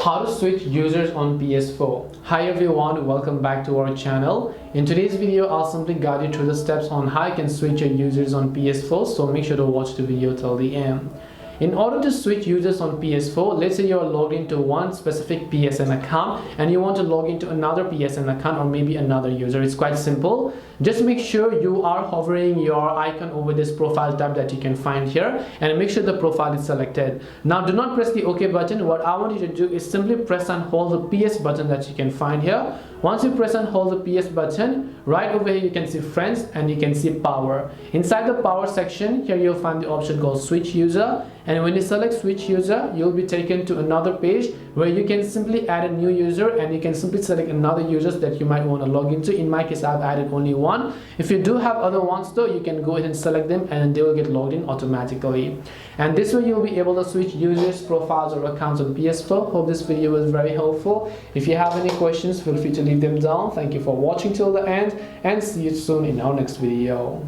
How to switch users on PS4. Hi everyone, welcome back to our channel. In today's video, I'll simply guide you through the steps on how you can switch your users on PS4, so make sure to watch the video till the end. In order to switch users on PS4, let's say you're logged into one specific PSN account and you want to log into another PSN account or maybe another user. It's quite simple. Just make sure you are hovering your icon over this profile tab that you can find here and make sure the profile is selected. Now do not press the OK button. What I want you to do is simply press and hold the PS button that you can find here. Once you press and hold the PS button, right over here you can see friends and you can see power. Inside the power section, here you'll find the option called switch user, and when you select switch user, you'll be taken to another page where you can simply add a new user and you can simply select another users that you might want to log into. In my case, I've added only one. If you do have other ones though, you can go ahead and select them and they will get logged in automatically. And this way you'll be able to switch users, profiles or accounts on PS4. Hope this video was very helpful. If you have any questions, feel free to leave them down. Thank you for watching till the end and see you soon in our next video.